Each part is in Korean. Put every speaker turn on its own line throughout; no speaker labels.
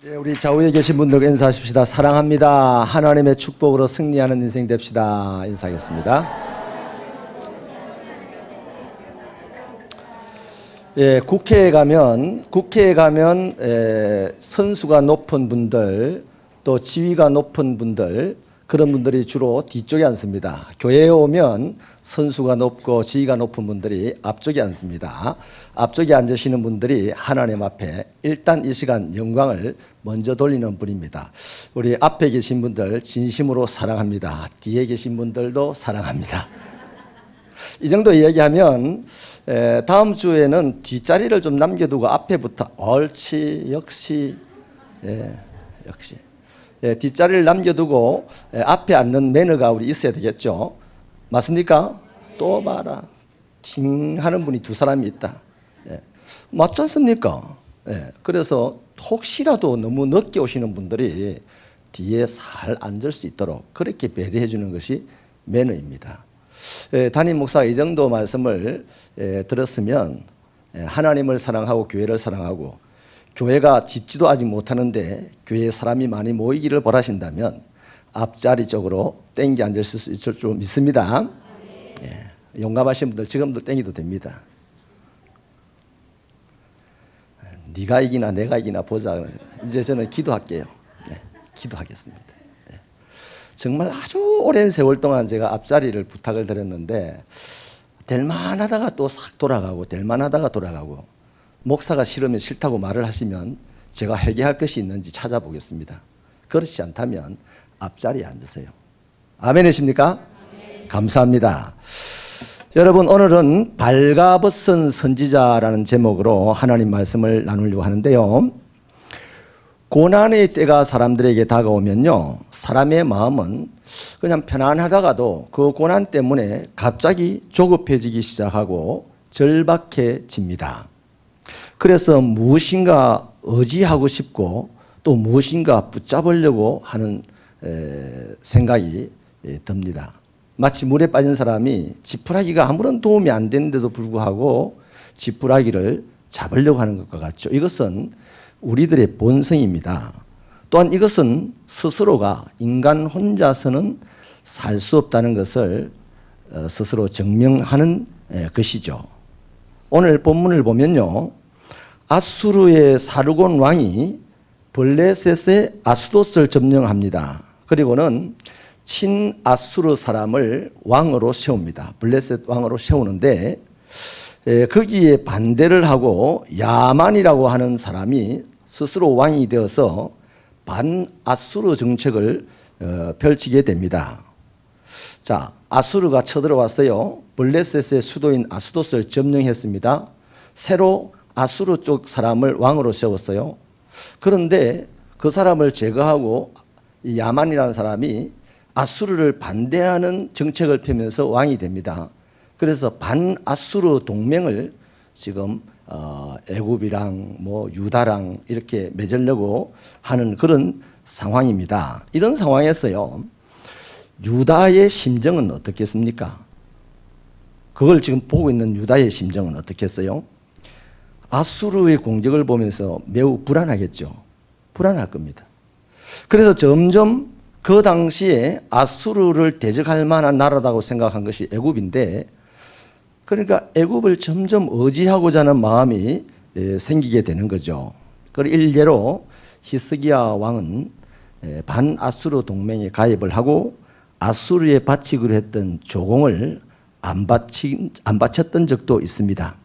예, 우리 좌우에 계신 분들 인사하십시다. 사랑합니다. 하나님의 축복으로 승리하는 인생 됩시다. 인사하겠습니다. 예, 국회에 가면 선수가 높은 분들, 또 지위가 높은 분들, 그런 분들이 주로 뒤쪽에 앉습니다. 교회에 오면 선수가 높고 지위가 높은 분들이 앞쪽에 앉습니다. 앞쪽에 앉으시는 분들이 하나님 앞에 일단 이 시간 영광을 먼저 돌리는 분입니다. 우리 앞에 계신 분들 진심으로 사랑합니다. 뒤에 계신 분들도 사랑합니다. 이 정도 이야기하면 다음 주에는 뒷자리를 좀 남겨두고 앞에부터 옳지, 역시, 역시. 뒷자리를 남겨두고 앞에 앉는 매너가 우리 있어야 되겠죠. 맞습니까? 또 봐라. 팅 하는 분이 두 사람이 있다. 맞지 않습니까? 그래서 혹시라도 너무 늦게 오시는 분들이 뒤에 잘 앉을 수 있도록 그렇게 배려해 주는 것이 매너입니다. 담임 목사가 이 정도 말씀을 들었으면 하나님을 사랑하고 교회를 사랑하고 교회가 짓지도 아직 못하는데 교회에 사람이 많이 모이기를 바라신다면 앞자리 쪽으로 땡기 앉을 수 있을 줄 믿습니다. 용감하신 분들 지금도 땡기도 됩니다. 네가 이기나 내가 이기나 보자. 이제 저는 기도할게요. 기도하겠습니다. 정말 아주 오랜 세월 동안 제가 앞자리를 부탁을 드렸는데 될만 하다가 또 싹 돌아가고 될만 하다가 돌아가고 목사가 싫으면 싫다고 말을 하시면 제가 회개할 것이 있는지 찾아보겠습니다. 그렇지 않다면 앞자리에 앉으세요. 아멘이십니까? 아멘. 감사합니다. 여러분, 오늘은 발가벗은 선지자라는 제목으로 하나님 말씀을 나누려고 하는데요. 고난의 때가 사람들에게 다가오면요, 사람의 마음은 그냥 편안하다가도 그 고난 때문에 갑자기 조급해지기 시작하고 절박해집니다. 그래서 무엇인가 의지하고 싶고 또 무엇인가 붙잡으려고 하는 생각이 듭니다. 마치 물에 빠진 사람이 지푸라기가 아무런 도움이 안 되는데도 불구하고 지푸라기를 잡으려고 하는 것과 같죠. 이것은 우리들의 본성입니다. 또한 이것은 스스로가 인간 혼자서는 살 수 없다는 것을 스스로 증명하는 것이죠. 오늘 본문을 보면요, 아수르의 사르곤 왕이 블레셋의 아스돗을 점령합니다. 그리고는 친아수르 사람을 왕으로 세웁니다. 블레셋 왕으로 세우는데 거기에 반대를 하고 야만이라고 하는 사람이 스스로 왕이 되어서 반아수르 정책을 펼치게 됩니다. 자, 아수르가 쳐들어왔어요. 블레셋의 수도인 아스돗을 점령했습니다. 새로 아수르 쪽 사람을 왕으로 세웠어요. 그런데 그 사람을 제거하고 이 야만이라는 사람이 아수르를 반대하는 정책을 펴면서 왕이 됩니다. 그래서 반아수르 동맹을 지금 애굽이랑 뭐 유다랑 이렇게 맺으려고 하는 그런 상황입니다. 이런 상황에서요, 유다의 심정은 어떻겠습니까? 그걸 지금 보고 있는 유다의 심정은 어떻겠어요? 아수르의 공격을 보면서 매우 불안하겠죠. 불안할 겁니다. 그래서 점점 그 당시에 아수르를 대적할 만한 나라라고 생각한 것이 애굽인데, 그러니까 애굽을 점점 의지하고자 하는 마음이 생기게 되는 거죠. 그리고 일례로 히스기야 왕은 반아수르 동맹에 가입을 하고 아수르에 바치기로 했던 조공을 안 바쳤던 적도 있습니다.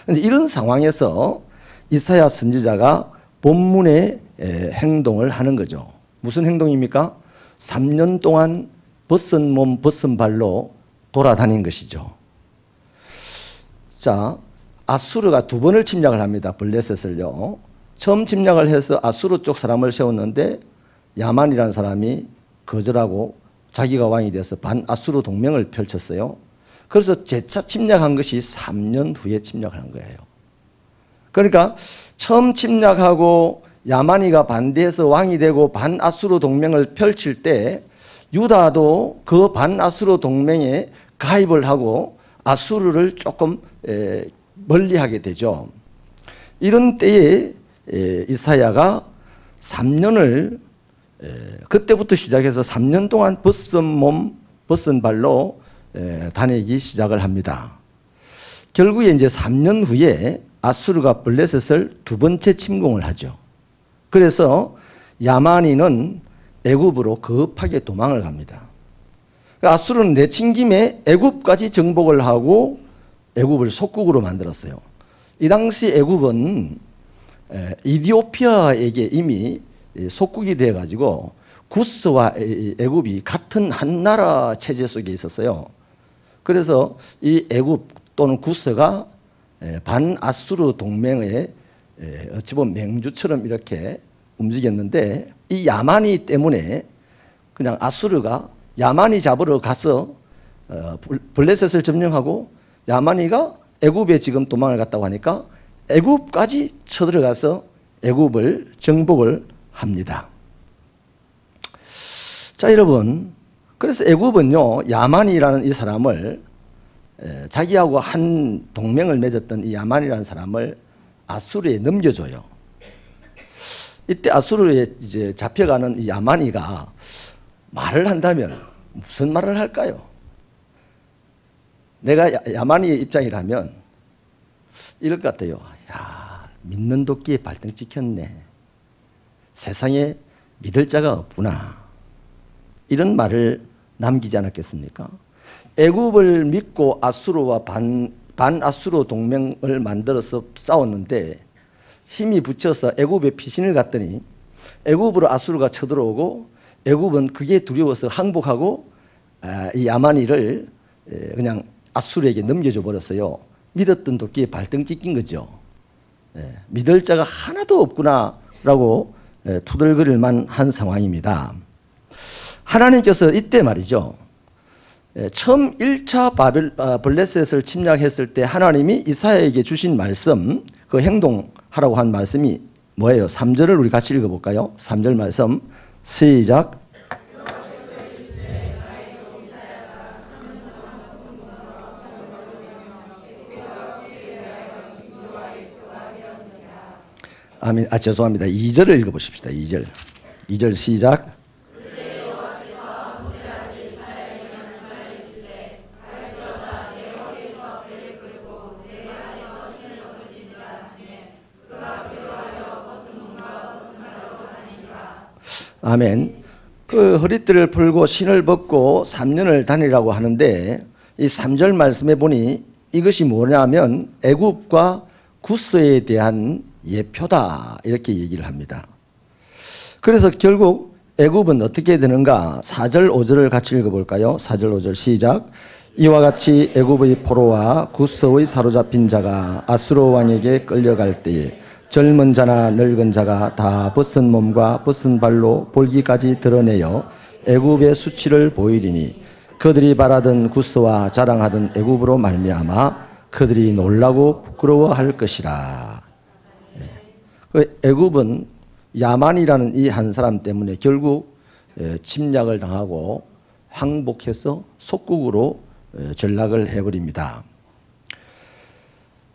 이런 상황에서 이사야 선지자가 본문의 행동을 하는 거죠. 무슨 행동입니까? 3년 동안 벗은 몸 벗은 발로 돌아다닌 것이죠. 자, 아수르가 두 번을 침략을 합니다. 블레셋을요. 처음 침략을 해서 아수르 쪽 사람을 세웠는데 야만이라는 사람이 거절하고 자기가 왕이 돼서 반아수르 동맹을 펼쳤어요. 그래서 재차 침략한 것이 3년 후에 침략을 한 거예요. 그러니까 처음 침략하고 야만이가 반대해서 왕이 되고 반아수르 동맹을 펼칠 때 유다도 그 반아수르 동맹에 가입을 하고 아수르를 조금 멀리하게 되죠. 이런 때에 이사야가 3년을 그때부터 시작해서 3년 동안 벗은 몸, 벗은 발로 다니기 시작을 합니다. 결국에 이제 3년 후에 아수르가 블레셋을 두 번째 침공을 하죠. 그래서 야만인은 애굽으로 급하게 도망을 갑니다. 아수르는 내친 김에 애굽까지 정복을 하고 애굽을 속국으로 만들었어요. 이 당시 애굽은 이디오피아에게 이미 속국이 되어가지고 구스와 애굽이 같은 한 나라 체제 속에 있었어요. 그래서 이 애굽 또는 구스가 반아수르 동맹의 어찌 보면 맹주처럼 이렇게 움직였는데, 이 야만이 때문에 그냥 아수르가 야만이 잡으러 가서 블레셋을 점령하고 야만이가 애굽에 지금 도망을 갔다고 하니까 애굽까지 쳐들어가서 애굽을 정복을 합니다. 자, 여러분, 그래서 애굽은요, 야만이라는 이 사람을 자기하고 한 동맹을 맺었던 이 야만이라는 사람을 아수르에 넘겨줘요. 이때 아수르에 이제 잡혀가는 이 야만이가 말을 한다면 무슨 말을 할까요? 내가 야만이의 입장이라면 이럴 것 같아요. 야, 믿는 도끼에 발등 찍혔네. 세상에 믿을 자가 없구나. 이런 말을 남기지 않았겠습니까? 애굽을 믿고 아수르와 반아수르 동맹을 만들어서 싸웠는데 힘이 붙여서 애굽에 피신을 갔더니 애굽으로 아수르가 쳐들어오고 애굽은 그게 두려워서 항복하고 이 야만이를 그냥 아수르에게 넘겨줘 버렸어요. 믿었던 도끼에 발등 찍힌 거죠. 믿을 자가 하나도 없구나라고 투덜거릴 만한 상황입니다. 하나님께서 이때 말이죠, 처음 1차 블레셋을 침략했을 때 하나님이 이사야에게 주신 말씀, 그 행동하라고 한 말씀이 뭐예요? 3절을 우리 같이 읽어볼까요? 3절 말씀 시작. 아멘. 죄송합니다. 2절을 읽어보십시다. 2절 시작. 아멘. 그 허리띠를 풀고 신을 벗고 3년을 다니라고 하는데, 이 3절 말씀에 보니 이것이 뭐냐면 애굽과 구스에 대한 예표다, 이렇게 얘기를 합니다. 그래서 결국 애굽은 어떻게 되는가? 4절 5절을 같이 읽어볼까요? 4절 5절 시작. 이와 같이 애굽의 포로와 구스의 사로잡힌 자가 아수르 왕에게 끌려갈 때에 젊은 자나 늙은 자가 다 벗은 몸과 벗은 발로 볼기까지 드러내어 애굽의 수치를 보이리니 그들이 바라던 구스와 자랑하던 애굽으로 말미암아 그들이 놀라고 부끄러워할 것이라. 애굽은 야만이라는 이 한 사람 때문에 결국 침략을 당하고 항복해서 속국으로 전락을 해버립니다.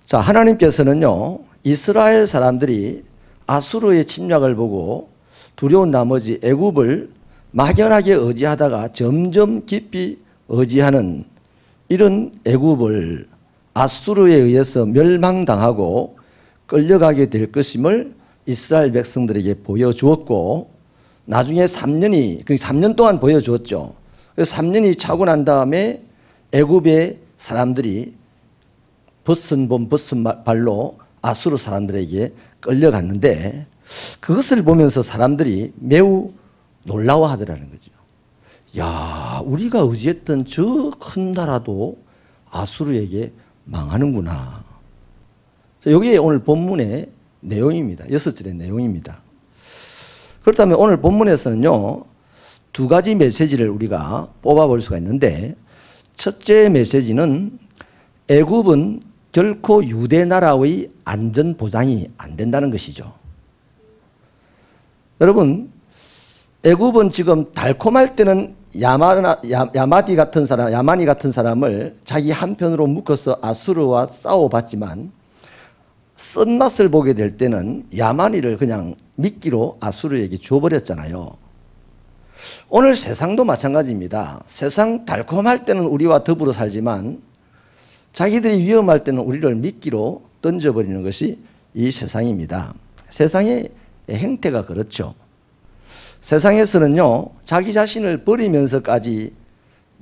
자, 하나님께서는요, 이스라엘 사람들이 아수르의 침략을 보고 두려운 나머지 애굽을 막연하게 의지하다가 점점 깊이 의지하는 이런 애굽을 아수르에 의해서 멸망당하고 끌려가게 될 것임을 이스라엘 백성들에게 보여주었고, 나중에 3년 동안 보여주었죠. 그래서 3년이 차고 난 다음에 애굽의 사람들이 벗은 몸 벗은 발로 아수르 사람들에게 끌려갔는데, 그것을 보면서 사람들이 매우 놀라워하더라는 거죠. 야, 우리가 의지했던 저 큰 나라도 아수르에게 망하는구나. 여기에 오늘 본문의 내용입니다. 6절의 내용입니다. 그렇다면 오늘 본문에서는요, 두 가지 메시지를 우리가 뽑아볼 수가 있는데, 첫째 메시지는 애굽은 결코 유대 나라의 안전 보장이 안 된다는 것이죠. 여러분, 애굽은 지금 달콤할 때는 야마니 같은 사람을 자기 한편으로 묶어서 아수르와 싸워봤지만 쓴맛을 보게 될 때는 야만이를 그냥 미끼로 아수르에게 줘버렸잖아요. 오늘 세상도 마찬가지입니다. 세상 달콤할 때는 우리와 더불어 살지만 자기들이 위험할 때는 우리를 미끼로 던져버리는 것이 이 세상입니다. 세상의 행태가 그렇죠. 세상에서는요, 자기 자신을 버리면서까지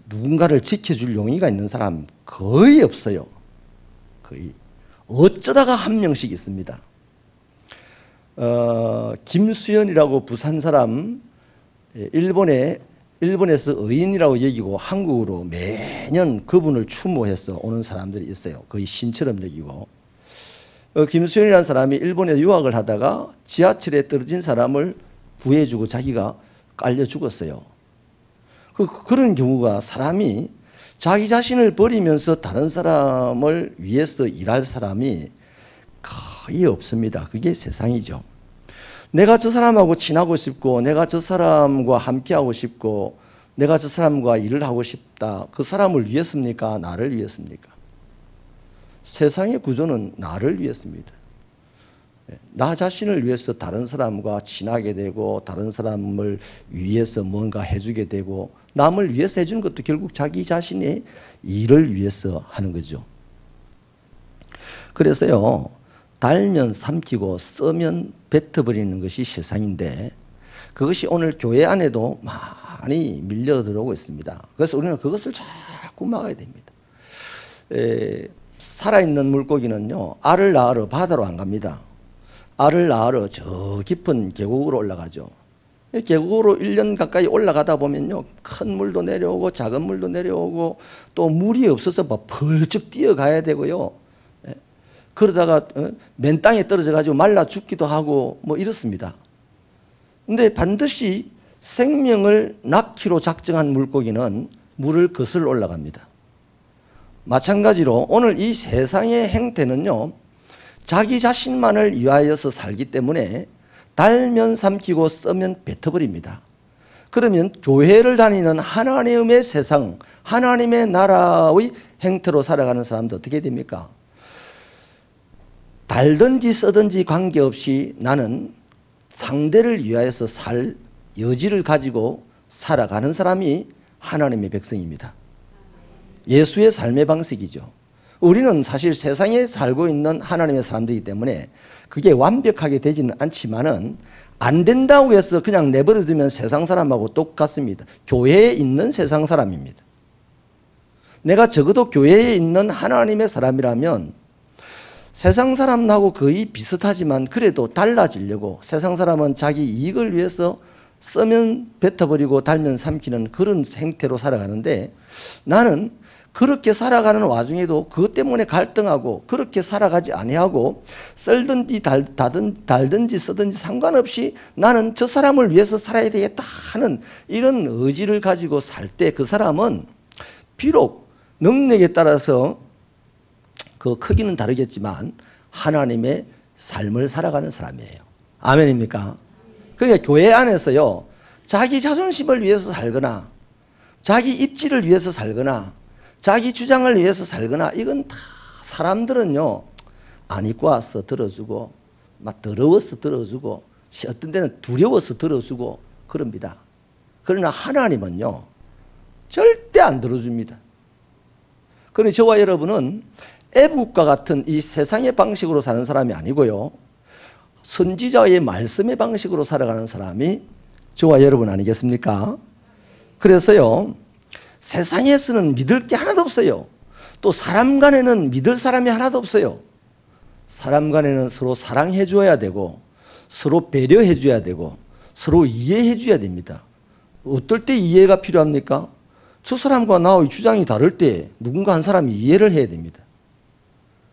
누군가를 지켜줄 용의가 있는 사람 거의 없어요. 거의. 어쩌다가 한 명씩 있습니다. 김수현이라고 부산 사람, 일본에서 의인이라고 여기고 한국으로 매년 그분을 추모해서 오는 사람들이 있어요. 거의 신처럼 여기고. 김수현이라는 사람이 일본에 유학을 하다가 지하철에 떨어진 사람을 구해주고 자기가 깔려 죽었어요. 그런 경우가 사람이 자기 자신을 버리면서 다른 사람을 위해서 일할 사람이 거의 없습니다. 그게 세상이죠. 내가 저 사람하고 친하고 싶고 내가 저 사람과 함께하고 싶고 내가 저 사람과 일을 하고 싶다. 그 사람을 위해서입니까? 나를 위해서입니까? 세상의 구조는 나를 위해서입니다. 나 자신을 위해서 다른 사람과 친하게 되고 다른 사람을 위해서 뭔가 해주게 되고 남을 위해서 해주는 것도 결국 자기 자신의 일을 위해서 하는 거죠. 그래서요, 달면 삼키고 써면 뱉어버리는 것이 세상인데 그것이 오늘 교회 안에도 많이 밀려 들어오고 있습니다. 그래서 우리는 그것을 자꾸 막아야 됩니다. 살아있는 물고기는요, 알을 낳으러 바다로 안 갑니다. 알을 낳으러 저 깊은 계곡으로 올라가죠. 계곡으로 1년 가까이 올라가다 보면요, 큰 물도 내려오고 작은 물도 내려오고 또 물이 없어서 막 벌쩍 뛰어가야 되고요. 그러다가 맨 땅에 떨어져 가지고 말라 죽기도 하고 뭐 이렇습니다. 근데 반드시 생명을 낳기로 작정한 물고기는 물을 거슬러 올라갑니다. 마찬가지로 오늘 이 세상의 행태는요, 자기 자신만을 위하여서 살기 때문에 달면 삼키고 써면 뱉어버립니다. 그러면 교회를 다니는 하나님의 세상, 하나님의 나라의 행태로 살아가는 사람도 어떻게 됩니까? 달든지 써든지 관계없이 나는 상대를 위하여서 살 여지를 가지고 살아가는 사람이 하나님의 백성입니다. 예수의 삶의 방식이죠. 우리는 사실 세상에 살고 있는 하나님의 사람들이기 때문에 그게 완벽하게 되지는 않지만은 안 된다고 해서 그냥 내버려 두면 세상 사람하고 똑같습니다. 교회에 있는 세상 사람입니다. 내가 적어도 교회에 있는 하나님의 사람이라면 세상 사람하고 거의 비슷하지만 그래도 달라지려고 세상 사람은 자기 이익을 위해서 쓰면 뱉어버리고 달면 삼키는 그런 행태로 살아가는데 나는 그렇게 살아가는 와중에도 그것 때문에 갈등하고 그렇게 살아가지 아니하고 썰든지 달든지 쓰든지 상관없이 나는 저 사람을 위해서 살아야 되겠다 하는 이런 의지를 가지고 살 때 그 사람은 비록 능력에 따라서 그 크기는 다르겠지만 하나님의 삶을 살아가는 사람이에요. 아멘입니까? 그러니까 교회 안에서요, 자기 자존심을 위해서 살거나 자기 입지를 위해서 살거나 자기 주장을 위해서 살거나 이건 다 사람들은요, 안 입고 와서 들어주고 막 더러워서 들어주고 어떤 때는 두려워서 들어주고 그럽니다. 그러나 하나님은요, 절대 안 들어줍니다. 그러니 저와 여러분은 애국과 같은 이 세상의 방식으로 사는 사람이 아니고요, 선지자의 말씀의 방식으로 살아가는 사람이 저와 여러분 아니겠습니까? 그래서요, 세상에서는 믿을 게 하나도 없어요. 또 사람 간에는 믿을 사람이 하나도 없어요. 사람 간에는 서로 사랑해 줘야 되고 서로 배려해 줘야 되고 서로 이해해 줘야 됩니다. 어떨 때 이해가 필요합니까? 저 사람과 나의 주장이 다를 때 누군가 한 사람이 이해를 해야 됩니다.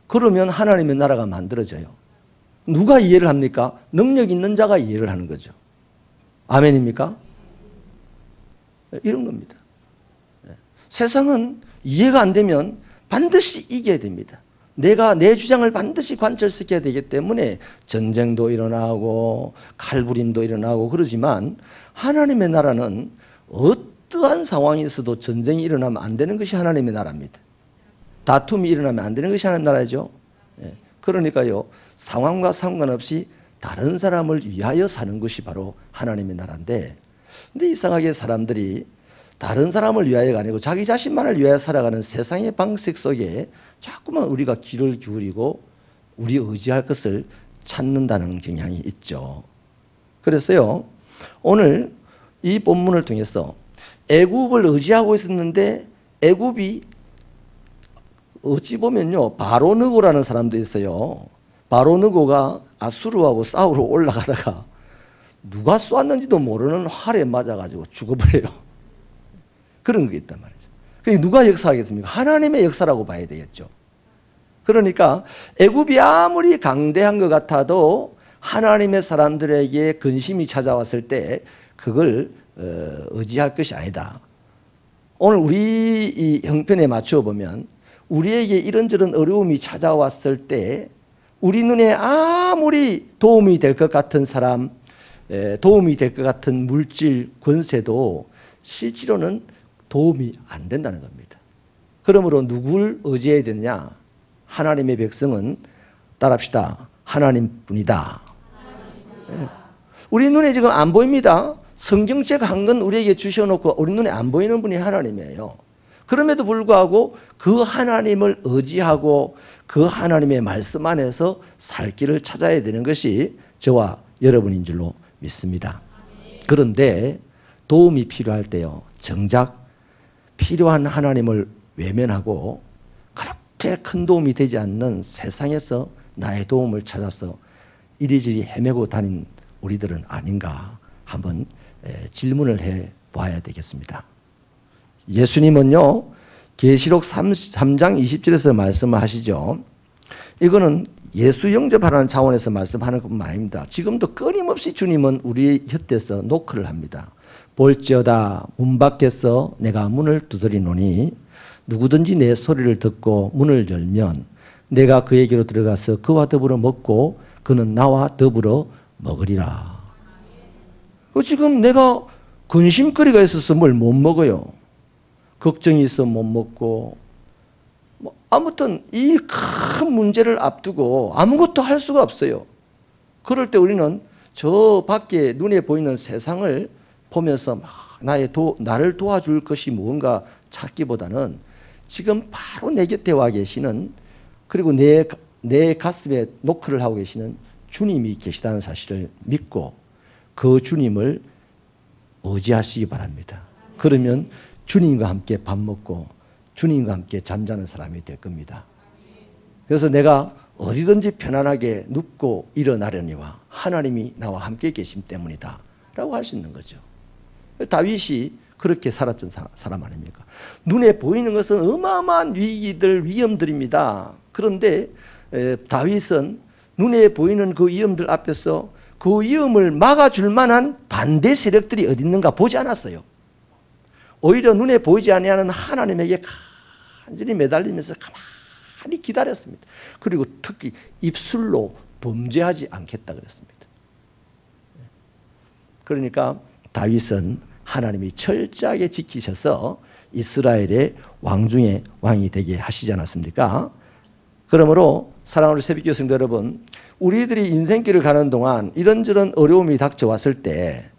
그러면 하나님의 나라가 만들어져요. 누가 이해를 합니까? 능력 있는 자가 이해를 하는 거죠. 아멘입니까? 이런 겁니다. 세상은 이해가 안 되면 반드시 이겨야 됩니다. 내가 내 주장을 반드시 관철시켜야 되기 때문에 전쟁도 일어나고 칼부림도 일어나고 그러지만 하나님의 나라는 어떠한 상황에서도 전쟁이 일어나면 안 되는 것이 하나님의 나라입니다. 다툼이 일어나면 안 되는 것이 하나님의 나라죠. 그러니까요, 상황과 상관없이 다른 사람을 위하여 사는 것이 바로 하나님의 나라인데, 근데 이상하게 사람들이 다른 사람을 위하여가 아니고 자기 자신만을 위하여 살아가는 세상의 방식 속에 자꾸만 우리가 귀를 기울이고 우리 의지할 것을 찾는다는 경향이 있죠. 그래서요, 오늘 이 본문을 통해서 애굽을 의지하고 있었는데 애굽이 어찌 보면요, 바로느고라는 사람도 있어요. 바로느고가 아수르하고 싸우러 올라가다가 누가 쏘았는지도 모르는 활에 맞아가지고 죽어버려요. 그런 게 있단 말이죠. 그게 누가 역사하겠습니까? 하나님의 역사라고 봐야 되겠죠. 그러니까 애굽이 아무리 강대한 것 같아도 하나님의 사람들에게 근심이 찾아왔을 때 그걸 의지할 것이 아니다. 오늘 우리 이 형편에 맞추어 보면 우리에게 이런저런 어려움이 찾아왔을 때 우리 눈에 아무리 도움이 될 것 같은 사람, 도움이 될 것 같은 물질, 권세도 실제로는 도움이 안 된다는 겁니다. 그러므로 누굴 의지해야 되느냐? 하나님의 백성은 따라합시다. 하나님뿐이다. 우리 눈에 지금 안 보입니다. 성경책 한 권 우리에게 주셔놓고 우리 눈에 안 보이는 분이 하나님이에요. 그럼에도 불구하고 그 하나님을 의지하고 그 하나님의 말씀 안에서 살 길을 찾아야 되는 것이 저와 여러분인 줄로 믿습니다. 그런데 도움이 필요할 때요, 정작 필요한 하나님을 외면하고 그렇게 큰 도움이 되지 않는 세상에서 나의 도움을 찾아서 이리저리 헤매고 다닌 우리들은 아닌가 한번 질문을 해봐야 되겠습니다. 예수님은요, 계시록 3장 20절에서 말씀을 하시죠. 이거는 예수 영접하라는 차원에서 말씀하는 것뿐만 아닙니다. 지금도 끊임없이 주님은 우리 곁에서 노크를 합니다. 볼지어다 문 밖에서 내가 문을 두드리노니 누구든지 내 소리를 듣고 문을 열면 내가 그에게로 들어가서 그와 더불어 먹고 그는 나와 더불어 먹으리라. 지금 내가 근심거리가 있어서 뭘 못 먹어요. 걱정이 있어 못 먹고, 아무튼 이 큰 문제를 앞두고 아무것도 할 수가 없어요. 그럴 때 우리는 저 밖에 눈에 보이는 세상을 보면서 나를 도와줄 것이 무언가 찾기보다는 지금 바로 내 곁에 와 계시는, 그리고 내 가슴에 노크를 하고 계시는 주님이 계시다는 사실을 믿고 그 주님을 의지하시기 바랍니다. 그러면 주님과 함께 밥 먹고 주님과 함께 잠자는 사람이 될 겁니다. 그래서 내가 어디든지 편안하게 눕고 일어나려니와 하나님이 나와 함께 계심 때문이다 라고 할 수 있는 거죠. 다윗이 그렇게 살았던 사람 아닙니까? 눈에 보이는 것은 어마어마한 위기들, 위험들입니다. 그런데 다윗은 눈에 보이는 그 위험들 앞에서 그 위험을 막아줄 만한 반대 세력들이 어디 있는가 보지 않았어요. 오히려 눈에 보이지 아니하는 하나님에게 간절히 매달리면서 가만히 기다렸습니다. 그리고 특히 입술로 범죄하지 않겠다 그랬습니다. 그러니까 다윗은 하나님이 철저하게 지키셔서 이스라엘의 왕 중에 왕이 되게 하시지 않았습니까? 그러므로 사랑하는 새벽교회 성도 여러분, 우리들이 인생길을 가는 동안 이런저런 어려움이 닥쳐왔을 때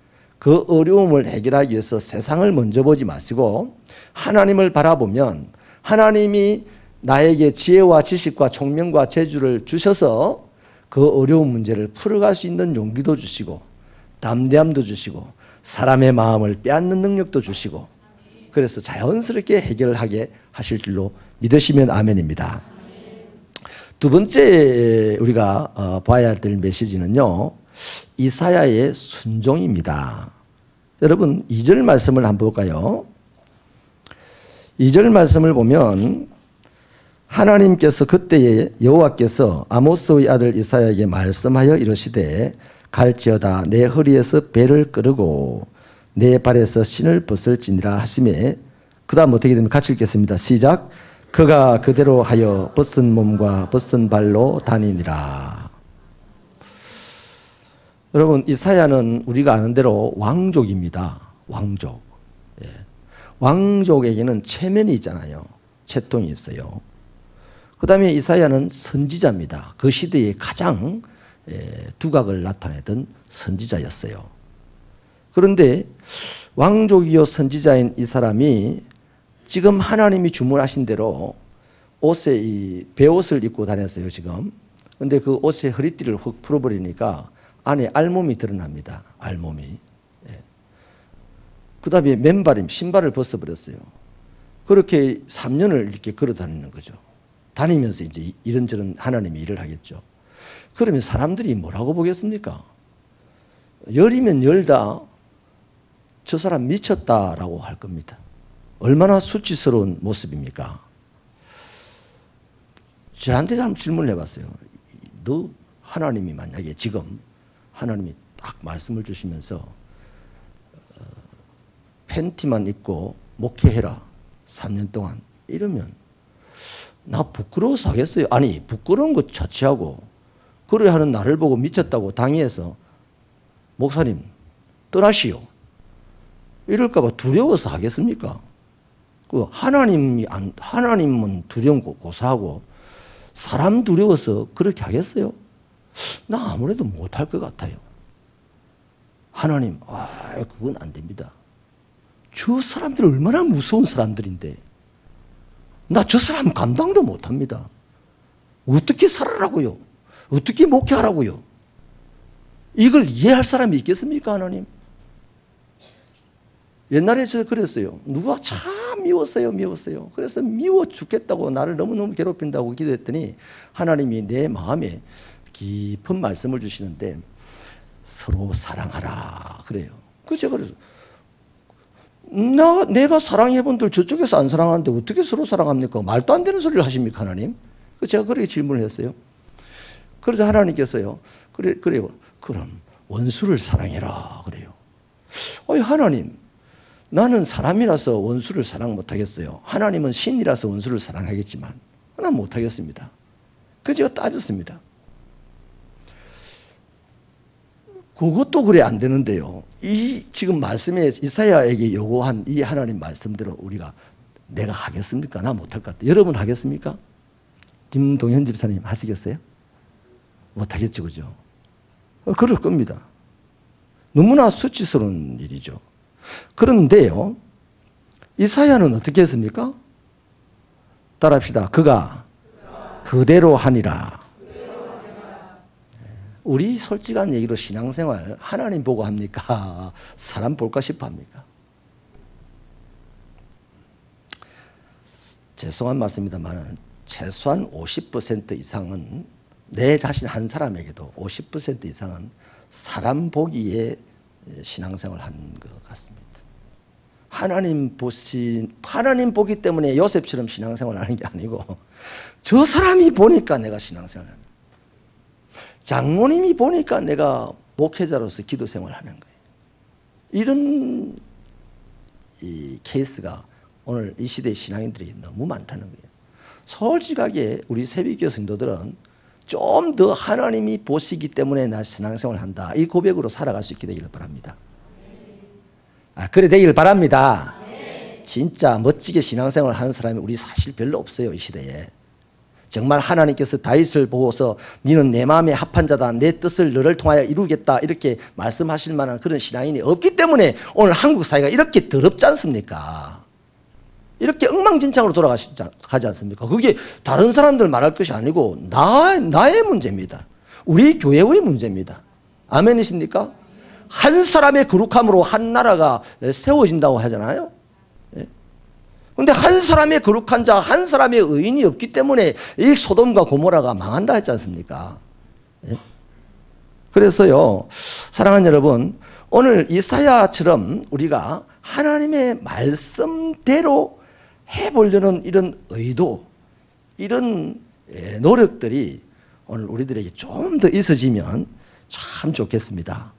그 어려움을 해결하기 위해서 세상을 먼저 보지 마시고 하나님을 바라보면 하나님이 나에게 지혜와 지식과 총명과 재주를 주셔서 그 어려운 문제를 풀어갈 수 있는 용기도 주시고 담대함도 주시고 사람의 마음을 빼앗는 능력도 주시고 그래서 자연스럽게 해결을 하게 하실 줄로 믿으시면 아멘입니다. 두 번째 우리가 봐야 될 메시지는요, 이사야의 순종입니다. 여러분 2절 말씀을 한번 볼까요? 2절 말씀을 보면 하나님께서 그때에 여호와께서 아모스의 아들 이사야에게 말씀하여 이르시되 갈지어다 내 허리에서 배를 끄르고 내 발에서 신을 벗을지니라 하시매, 그 다음 어떻게 되면 같이 읽겠습니다. 시작. 그가 그대로 하여 벗은 몸과 벗은 발로 다니니라. 여러분 이사야는 우리가 아는 대로 왕족입니다. 왕족. 왕족에게는 체면이 있잖아요. 채통이 있어요. 그 다음에 이사야는 선지자입니다. 그 시대에 가장 두각을 나타내던 선지자였어요. 그런데 왕족이요 선지자인 이 사람이 지금 하나님이 주문하신 대로 옷에 이 베옷을 입고 다녔어요, 지금. 근데 그 옷의 허리띠를 훅 풀어버리니까 안에 알몸이 드러납니다. 알몸이. 그 다음에 맨발임, 신발을 벗어버렸어요. 그렇게 3년을 이렇게 걸어 다니는 거죠. 다니면서 이제 이런저런 하나님의 일을 하겠죠. 그러면 사람들이 뭐라고 보겠습니까? 열이면 열다 저 사람 미쳤다라고 할 겁니다. 얼마나 수치스러운 모습입니까? 저한테 한번 질문을 해봤어요. 너 하나님이 만약에 지금 하나님이 딱 말씀을 주시면서 팬티만 입고 목회해라 3년 동안 이러면 나 부끄러워서 하겠어요? 아니 부끄러운 것 자체하고 그래 하는 나를 보고 미쳤다고 당해서 목사님 떠나시오 이럴까 봐 두려워서 하겠습니까? 그 하나님은 두려운 거 고사하고 사람 두려워서 그렇게 하겠어요? 나 아무래도 못할 것 같아요. 하나님, 그건 안 됩니다. 저 사람들 얼마나 무서운 사람들인데 나 저 사람 감당도 못합니다. 어떻게 살아라고요? 어떻게 목회하라고요? 이걸 이해할 사람이 있겠습니까, 하나님? 옛날에 저 그랬어요. 누가 참 미웠어요. 그래서 미워 죽겠다고 나를 너무너무 괴롭힌다고 기도했더니 하나님이 내 마음에 깊은 말씀을 주시는데 서로 사랑하라 그래요. 그래서 제가 그래서 내가 사랑해본 들 저쪽에서 안 사랑하는데 어떻게 서로 사랑합니까? 말도 안 되는 소리를 하십니까, 하나님? 그래서 제가 그렇게 질문을 했어요. 그래서 하나님께서요. 그래요. 그럼 원수를 사랑해라 그래요. 하나님, 나는 사람이라서 원수를 사랑 못하겠어요. 하나님은 신이라서 원수를 사랑하겠지만 난 못하겠습니다. 그래서 제가 따졌습니다. 그것도 그래 안 되는데요. 이 지금 말씀에 이사야에게 요구한 이 하나님 말씀대로 내가 하겠습니까? 나 못할 것 같아요. 여러분 하겠습니까? 김동현 집사님 하시겠어요? 못하겠죠, 그죠? 그럴 겁니다. 너무나 수치스러운 일이죠. 그런데요, 이사야는 어떻게 했습니까? 따라합시다. 그가 그대로 하니라. 우리 솔직한 얘기로 신앙생활 하나님 보고 합니까? 사람 볼까 싶어 합니까? 죄송한 말씀입니다만 최소한 50% 이상은 내 자신 한 사람에게도 50% 이상은 사람 보기에 신앙생활을 하는 것 같습니다. 하나님 보기 때문에 요셉처럼 신앙생활을 하는 게 아니고 저 사람이 보니까 내가 신앙생활을 합니다. 장모님이 보니까 내가 목회자로서 기도생활을 하는 거예요. 이런 이 케이스가 오늘 이 시대의 신앙인들이 너무 많다는 거예요. 솔직하게 우리 새벽교회 성도들은 좀 더 하나님이 보시기 때문에 나 신앙생활을 한다. 이 고백으로 살아갈 수 있게 되기를 바랍니다. 그래 되기를 바랍니다. 진짜 멋지게 신앙생활을 하는 사람이 우리 사실 별로 없어요. 이 시대에. 정말 하나님께서 다윗을 보고서 너는 내 마음에 합한 자다. 내 뜻을 너를 통하여 이루겠다. 이렇게 말씀하실 만한 그런 신앙인이 없기 때문에 오늘 한국 사회가 이렇게 더럽지 않습니까? 이렇게 엉망진창으로 돌아가지 않습니까? 그게 다른 사람들 말할 것이 아니고 나의 문제입니다. 우리 교회의 문제입니다. 아멘이십니까? 한 사람의 거룩함으로 한 나라가 세워진다고 하잖아요. 그런데 한 사람의 거룩한 자, 한 사람의 의인이 없기 때문에 이 소돔과 고모라가 망한다 했지 않습니까? 그래서요, 사랑하는 여러분, 오늘 이사야처럼 우리가 하나님의 말씀대로 해보려는 이런 의도, 이런 노력들이 오늘 우리들에게 좀 더 있어지면 참 좋겠습니다.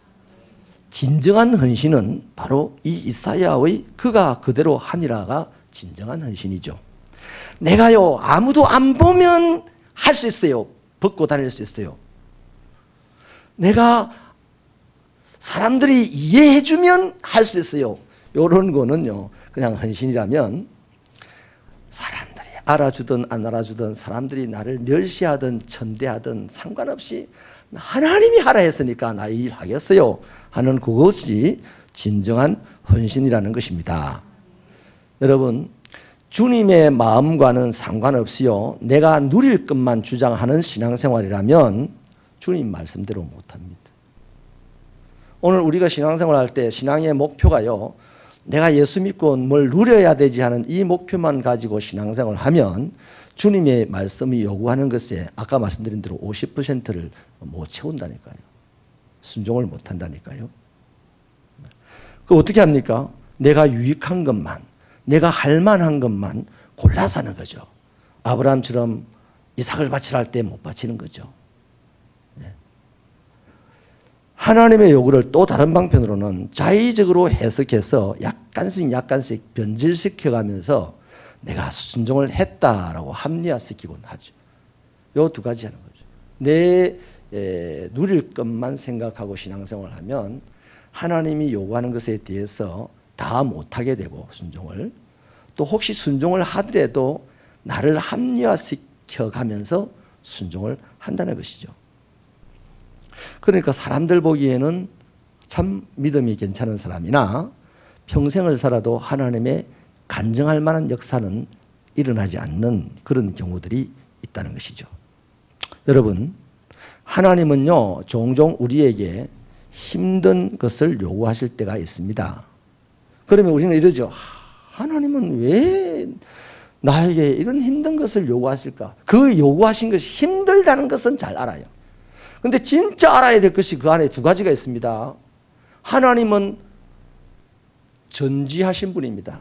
진정한 헌신은 바로 이 이사야의 그가 그대로 하니라가 진정한 헌신이죠. 내가요 아무도 안 보면 할 수 있어요. 벗고 다닐 수 있어요. 내가 사람들이 이해해주면 할 수 있어요. 이런 거는요 그냥 헌신이라면 사람들이 알아주든 안 알아주든 사람들이 나를 멸시하든 천대하든 상관없이 하나님이 하라 했으니까 나 이 일 하겠어요 하는 그것이 진정한 헌신이라는 것입니다. 여러분, 주님의 마음과는 상관없이요, 내가 누릴 것만 주장하는 신앙생활이라면 주님 말씀대로 못합니다. 오늘 우리가 신앙생활 할 때 신앙의 목표가요, 내가 예수 믿고 뭘 누려야 되지 하는 이 목표만 가지고 신앙생활을 하면 주님의 말씀이 요구하는 것에 아까 말씀드린 대로 50%를 못 채운다니까요. 순종을 못 한다니까요. 그 어떻게 합니까? 내가 유익한 것만, 내가 할 만한 것만 골라서 하는 거죠. 아브라함처럼 이삭을 바치라 할 때 못 바치는 거죠. 하나님의 요구를 또 다른 방편으로는 자의적으로 해석해서 약간씩 변질시켜가면서 내가 순종을 했다라고 합리화시키곤 하죠. 요 두 가지 하는 거죠. 내 누릴 것만 생각하고 신앙생활을 하면 하나님이 요구하는 것에 대해서 다 못하게 되고 순종을, 또 혹시 순종을 하더라도 나를 합리화시켜가면서 순종을 한다는 것이죠. 그러니까 사람들 보기에는 참 믿음이 괜찮은 사람이나 평생을 살아도 하나님의 간증할 만한 역사는 일어나지 않는 그런 경우들이 있다는 것이죠. 여러분, 하나님은요, 종종 우리에게 힘든 것을 요구하실 때가 있습니다. 그러면 우리는 이러죠. 하나님은 왜 나에게 이런 힘든 것을 요구하실까? 그 요구하신 것이 힘들다는 것은 잘 알아요. 근데 진짜 알아야 될 것이 그 안에 두 가지가 있습니다. 하나님은 전지하신 분입니다.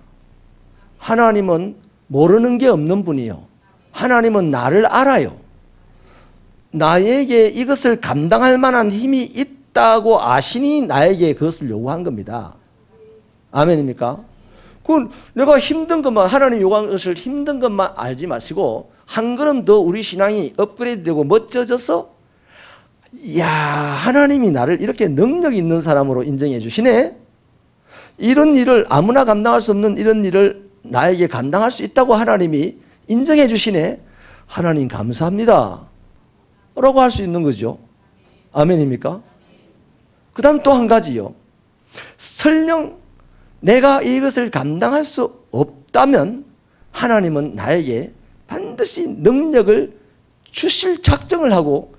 하나님은 모르는 게 없는 분이요. 하나님은 나를 알아요. 나에게 이것을 감당할 만한 힘이 있다고 아시니 나에게 그것을 요구한 겁니다. 아멘입니까? 그건 내가 힘든 것만, 하나님 요구한 것을 힘든 것만 알지 마시고 한 걸음 더 우리 신앙이 업그레이드되고 멋져져서, 이야, 하나님이 나를 이렇게 능력 있는 사람으로 인정해 주시네. 이런 일을 아무나 감당할 수 없는 이런 일을 나에게 감당할 수 있다고 하나님이 인정해 주시네. 하나님 감사합니다 라고 할 수 있는 거죠. 아멘입니까? 그 다음 또 한 가지요. 설령 내가 이것을 감당할 수 없다면 하나님은 나에게 반드시 능력을 주실 작정을 하고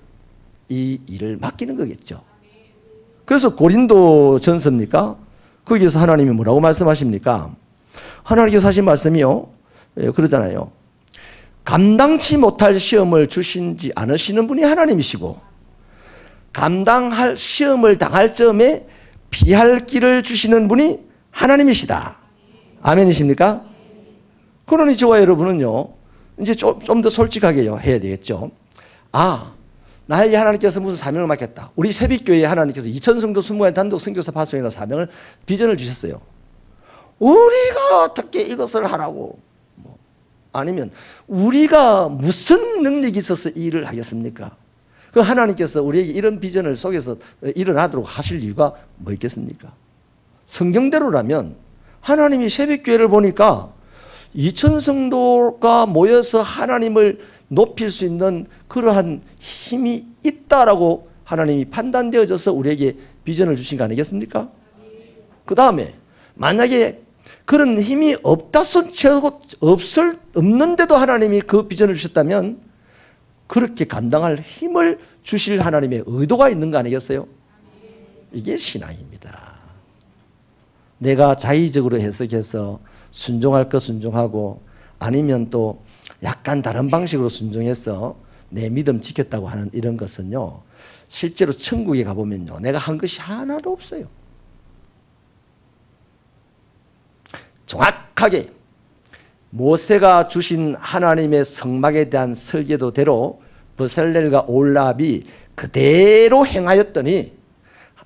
이 일을 맡기는 거겠죠. 그래서 고린도 전서입니까? 거기서 하나님이 뭐라고 말씀하십니까? 하나님께서 하신 말씀이요, 그러잖아요. 감당치 못할 시험을 주신지 않으시는 분이 하나님이시고 감당할 시험을 당할 점에 피할 길을 주시는 분이 하나님이시다. 아멘이십니까? 그러니 저와 여러분은요, 이제 좀 더 솔직하게 해야 되겠죠. 나에게 하나님께서 무슨 사명을 맡겼다. 우리 새빛교회에 하나님께서 2000성도 20개 단독 선교사 파송이라는 사명을, 비전을 주셨어요. 우리가 어떻게 이것을 하라고, 아니면 우리가 무슨 능력이 있어서 이 일을 하겠습니까? 그 하나님께서 우리에게 이런 비전을 속에서 일어나도록 하실 이유가 뭐 있겠습니까? 성경대로라면 하나님이 새벽교회를 보니까 2000성도가 모여서 하나님을 높일 수 있는 그러한 힘이 있다라고 하나님이 판단되어져서 우리에게 비전을 주신 거 아니겠습니까? 그 다음에 만약에 그런 힘이 없다 손치고 없는데도 하나님이 그 비전을 주셨다면 그렇게 감당할 힘을 주실 하나님의 의도가 있는 거 아니겠어요? 이게 신앙입니다. 내가 자의적으로 해석해서 순종할 것 순종하고, 아니면 또 약간 다른 방식으로 순종해서 내 믿음 지켰다고 하는 이런 것은요, 실제로 천국에 가보면요, 내가 한 것이 하나도 없어요. 정확하게 모세가 주신 하나님의 성막에 대한 설계도대로 버살렐과 올라압이 그대로 행하였더니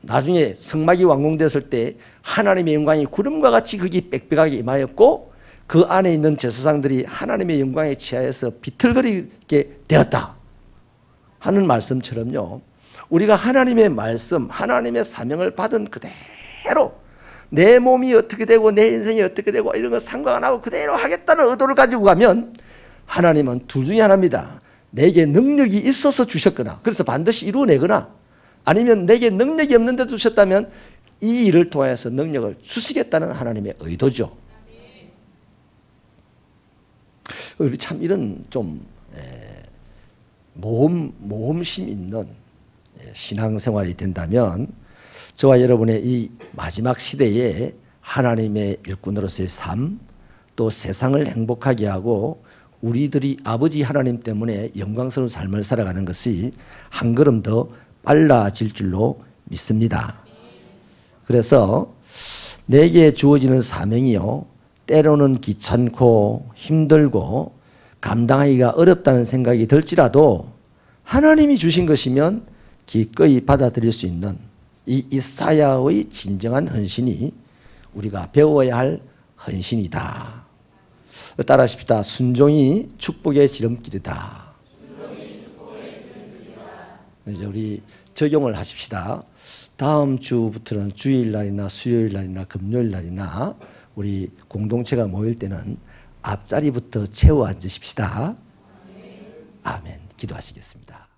나중에 성막이 완공됐을 때 하나님의 영광이 구름과 같이 거기 빽빽하게 임하였고 그 안에 있는 제사장들이 하나님의 영광에 취하여서 비틀거리게 되었다 하는 말씀처럼요, 우리가 하나님의 말씀, 하나님의 사명을 받은 그대로 내 몸이 어떻게 되고 내 인생이 어떻게 되고 이런 거 상관 안 하고 그대로 하겠다는 의도를 가지고 가면 하나님은 둘 중에 하나입니다. 내게 능력이 있어서 주셨거나 그래서 반드시 이루어내거나 아니면 내게 능력이 없는데 주셨다면 이 일을 통해서 능력을 주시겠다는 하나님의 의도죠. 우리 참 이런 좀 모험심 있는 신앙생활이 된다면 저와 여러분의 이 마지막 시대에 하나님의 일꾼으로서의 삶, 또 세상을 행복하게 하고 우리들이 아버지 하나님 때문에 영광스러운 삶을 살아가는 것이 한 걸음 더 빨라질 줄로 믿습니다. 그래서 내게 주어지는 사명이요, 때로는 귀찮고 힘들고 감당하기가 어렵다는 생각이 들지라도 하나님이 주신 것이면 기꺼이 받아들일 수 있는 이 이사야의 진정한 헌신이 우리가 배워야 할 헌신이다. 따라하십시다. 순종이 축복의 지름길이다. 이제 우리 적용을 하십시다. 다음 주부터는 주일날이나 수요일날이나 금요일날이나 우리 공동체가 모일 때는 앞자리부터 채워 앉으십시다. 아멘. 기도하시겠습니다.